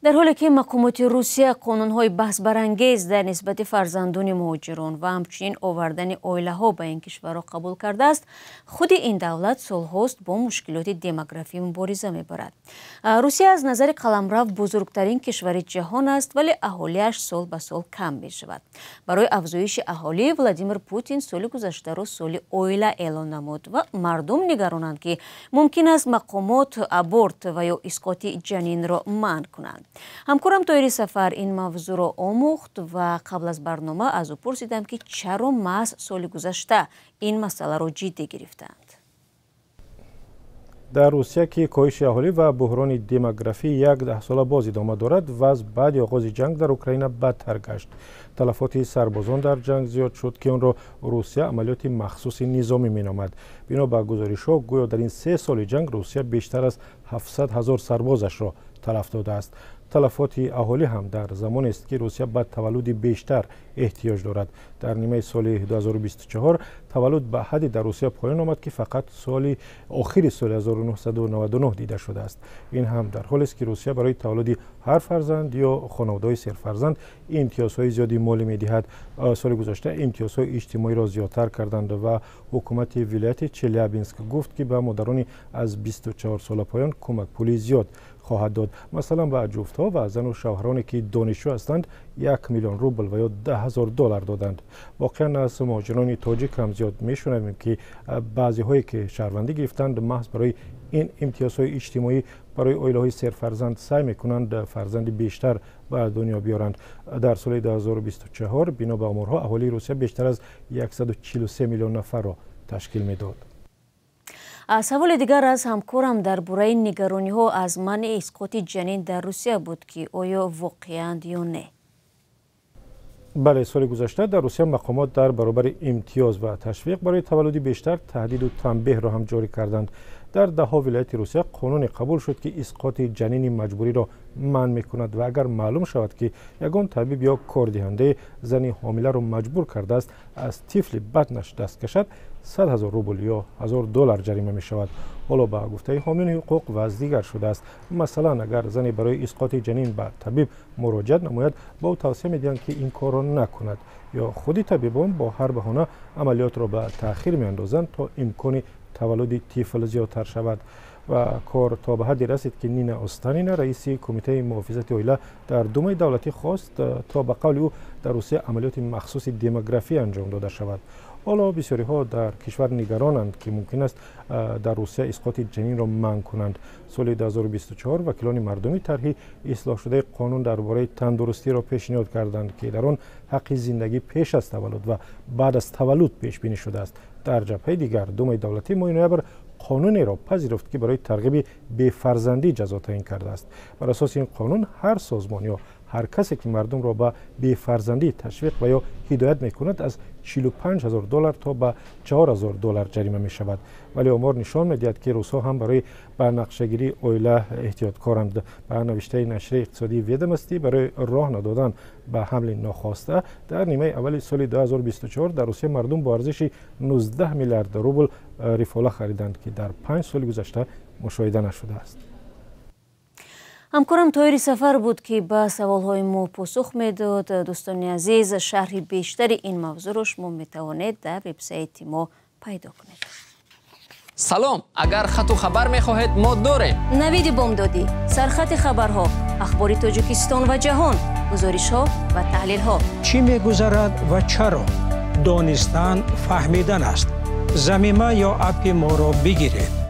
در حالی که مقامات روسیه قانون‌های بحث‌برانگیز در نسبت فرزندان مهاجران و همچنین آوردن اویله‌ها به این کشورها قبول کرده است، خود این دولت سال‌هاست با مشکلات دموگرافی مبارزه می‌برد. روسیه از نظر قلمرو بزرگترین کشور جهان است، ولی اهالیش سال به سال کم می‌شود. برای افزایش اهالی، ولادیمیر پوتین سال گذشته را سال اویله اعلان نمود و مردم نگرانند که ممکن است مقامات ابورت و یا اسقاط جنین را منع کنند. همکارم طاهری سفر این موضوع را آموخت و قبل از برنامه از او پرسیدم که چرا محض سال گذشته این مسئله را جدی گرفتند. در روسیه که کاهش اهالی و بحران دموگرافی یک 10 ساله باز ادامه دارد، وضع بعد آغاز جنگ در اوکراین بدتر گشت. تلفات سربازان در جنگ زیاد شد که آن را روسیه عملیات مخصوص نظامی می‌نامد. بنا به گزارش‌ها گویا در این 3 سال جنگ روسیه بیشتر از 700,000 سربازش را تلف داده است. تلفات اهالی هم در زمان است که روسیه به تولد بیشتر احتیاج دارد. در نیمه سال 2024 تولد به حدی در روسیه پایان آمد که فقط آخر سال 1999 دیده شده است. این هم در حالی است که روسیه برای تولد هر فرزند یا خانواده‌های سرفرزند امتیازهای زیادی مالی می‌دهد. سال گذشته امتیازهای اجتماعی را زیادتر کردند و حکومت ولایت چلیابینسک گفت که به مادران از 24 سال پایان کمک پولی زیاد خواهد داد. مثلا به جفت‌ها و زن و شوهرانی که دانشجو هستند 1 میلیون روبل و یا $10,000 دادند. واقعا از مهاجران تاجیک هم زیاد میشنویم که بعضی هایی که شهروندی گرفتند محض برای این امتیازهای اجتماعی برای اویله‌های سرفرزند سعی میکنند فرزند بیشتر به دنیا بیارند. در سال 2024 بنا به آمارها اهالی روسیه بیشتر از 143 میلیون نفر را تشکیل میداد. سوال دیگر از همکارم درباره نگرانی‌ها از منع اسقاط جنین در روسیه بود که آیا واقعاً یا نه؟ بله، سال گذشته در روسیه مقامات در برابر امتیاز و تشویق برای تولد بیشتر تهدید و تنبیه را هم جاری کردند. در ده‌ها ولایت روسیه قانون قبول شد که اسقاط جنین مجبوری را منع می‌کند و اگر معلوم شود که یگان طبیب یا کاردهنده زنی حامله را مجبور کرده است از طفل بدنش دست کشد، 100,000 روبل یا $1,000 جریمه می شود. حالا به گفته حامیان حقوق وضع دیگر شده است. مثلا اگر زنی برای اسقاط جنین به طبیب مراجعه نماید، با او توصیه می‌دهند که این کار را نکند، یا خودی طبیبان با هر بهانه عملیات را به تأخیر می‌اندازند تا امکان تولد طفل زیادتر شود. و کار تا به حدی رسید که نینا استانینا رئیس کمیته محافظت اویله در دومای دولتی خواست تا به قول او در روسیه عملیات مخصوص دموگرافی انجام داده شود. حالا بسیاری ها در کشور نگرانند که ممکن است در روسیه اسقاط جنین را منع کنند. سال 2024 وکیلان مردمی طرح اصلاح شده قانون درباره تندرستی را پیشنهاد کردند که در آن حق زندگی پیش از تولد و بعد از تولد پیش بینی شده است. در جبهه دیگر دومای دولتی ماه نوامبر قانونی را پذیرفت که برای ترغیب به فرزندی جزا تعیین کرده است. بر اساس این قانون هر سازمان یا هر کسی که مردم را به بی‌فرزندی تشویق و یا هدایت می‌کند از $45,000 تا به $4,000 جریمه می شود. ولی آمار نشان می‌دهد که روس‌ها هم برای به نقشه‌گیری اویله احتیاطکارند. به نوشته نشریه اقتصادی ویدمستی برای راه ندادن به حمل ناخواسته در نیمه اول سال 2024 در روسیه مردم با ارزش 19 میلیارد روبل ریفاله خریدند که در 5 سال گذشته مشاهده نشده است. همکارم طاهری سفر بود که به سوالهای ما پاسخ میداد. دوستان عزیز، شرح بیشتر این موضوع را شما میتوانید در وبسایت ما پیدا کنید. سلام، اگر خط و خبر میخواهید ما داریم. نوید بامدادی، سرخط خبرها، اخبار تاجیکستان و جهان، گزارش ها و تحلیل ها. چی میگذرد و چرا؟ دانستن فهمیدن است. ضمیمه یا اپ ما را بگیرید.